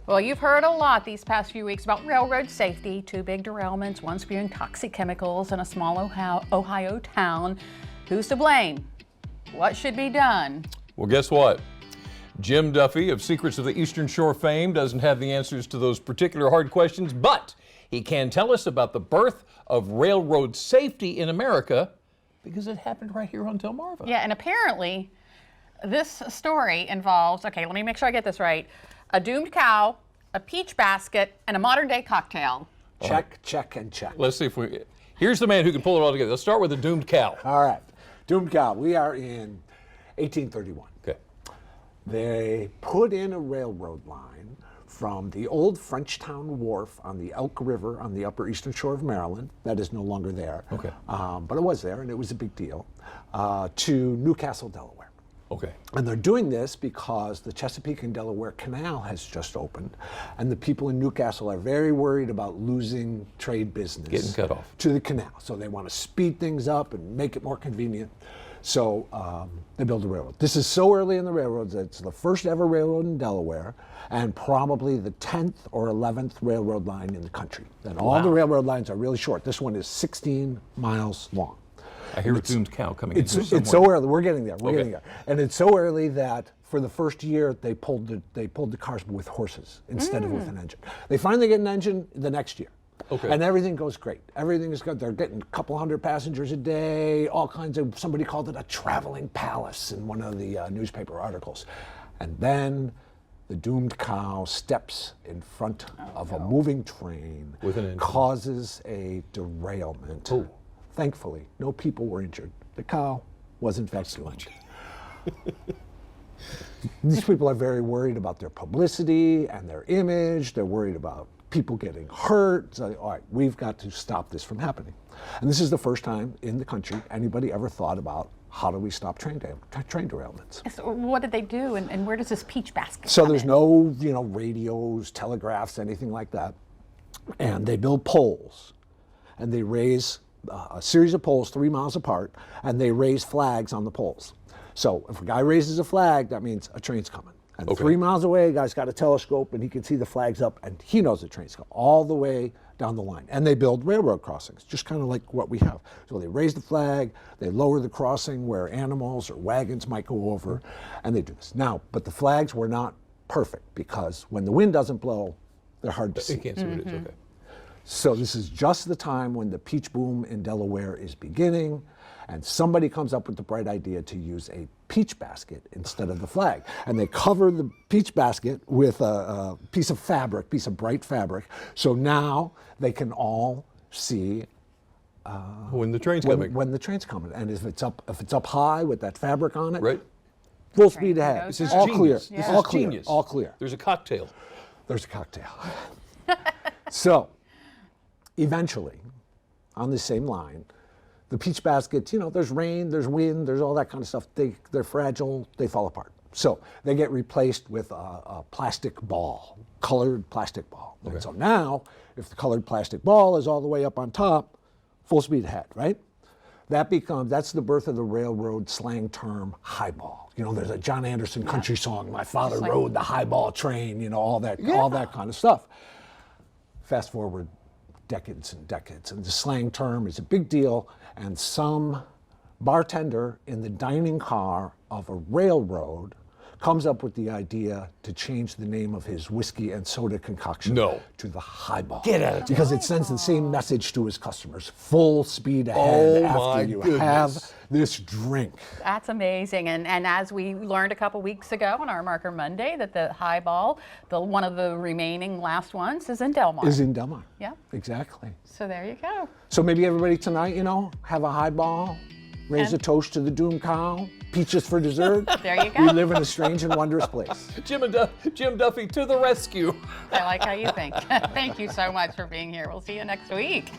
Well, you've heard a lot these past few weeks about railroad safety. 2 big derailments, one spewing toxic chemicals in a small Ohio town. Who's to blame? What should be done? Well, guess what? Jim Duffy of Secrets of the Eastern Shore fame doesn't have the answers to those particular hard questions, but he can tell us about the birth of railroad safety in America because it happened right here on Delmarva. Yeah, and apparently this story involves, okay, let me make sure I get this right, a doomed cow, a peach basket, and a modern day cocktail. Check, check, and check. Let's see if we, here's the man who can pull it all together. Let's start with the doomed cow. All right, doomed cow. We are in 1831. Okay. They put in a railroad line from the old Frenchtown Wharf on the Elk River on the upper eastern shore of Maryland. That is no longer there. Okay. But it was there, and it was a big deal, to Newcastle, Delaware. Okay. And they're doing this because the Chesapeake and Delaware Canal has just opened, and the people in Newcastle are very worried about losing trade business. Getting cut off. To the canal. So they want to speed things up and make it more convenient. So they build a railroad. This is so early in the railroads that it's the first ever railroad in Delaware and probably the 10th or 11th railroad line in the country. And all the railroad lines are really short. This one is 16 miles long. I hear a doomed cow coming in. It's so early. We're getting there. We're getting there. And it's so early that for the first year they pulled the cars with horses instead of with an engine. They finally get an engine the next year. Okay. And everything goes great. Everything is good. They're getting a couple hundred passengers a day, all kinds of, somebody called it a traveling palace in one of the newspaper articles. And then the doomed cow steps in front of a moving train, with an engine, causes a derailment. Oh. Thankfully, no people were injured. The cow was in fact doomed. These people are very worried about their publicity and their image. They're worried about people getting hurt. So, all right, we've got to stop this from happening. And this is the first time in the country anybody ever thought about how do we stop train derailments. So what did they do, and where does this peach basket So come there's in? no, radios, telegraphs, anything like that. And they build poles, and they raise a series of poles 3 miles apart, and they raise flags on the poles. So if a guy raises a flag, that means a train's coming. And Okay. 3 miles away, a guy's got a telescope, and he can see the flags up, and he knows the train's coming all the way down the line. And they build railroad crossings, just kind of like what we have. So they raise the flag, they lower the crossing where animals or wagons might go over, and they do this. Now, but the flags were not perfect, because when the wind doesn't blow, they're hard to see. You can't see what it is. Okay. So this is just the time when the peach boom in Delaware is beginning, and somebody comes up with the bright idea to use a peach basket instead of the flag. And they cover the peach basket with a piece of fabric, piece of bright fabric, so now they can all see When the train's coming. when the train's coming. And if it's up high with that fabric on it, Right. full speed ahead. goes This is right. all clear. Genius. This All is clear. genius. All clear. There's a cocktail. There's a cocktail. So, eventually, on the same line, the peach baskets, there's rain, there's wind, there's all that kind of stuff. They're fragile, they fall apart. So they get replaced with a plastic ball, colored plastic ball. Okay. And so now, if the colored plastic ball is all the way up on top, full speed ahead, right? That's the birth of the railroad slang term highball. There's a John Anderson country song, My Father Rode the Highball Train, all that kind of stuff. Fast forward decades and decades, and the slang term is a big deal, and some bartender in the dining car of a railroad comes up with the idea to change the name of his whiskey and soda concoction to the highball. Get out of Because it sends the same message to his customers. Full speed ahead after you have this drink. That's amazing. And as we learned a couple weeks ago on our Marker Monday, that the highball, one of the remaining last ones, is in Delmar. Is in Delmar. Yeah. Exactly. So there you go. So maybe everybody tonight, have a highball, raise a toast to the doomed cow, peaches for dessert. There you go. We live in a strange and wondrous place. Jim Duffy to the rescue. I like how you think. Thank you so much for being here. We'll see you next week.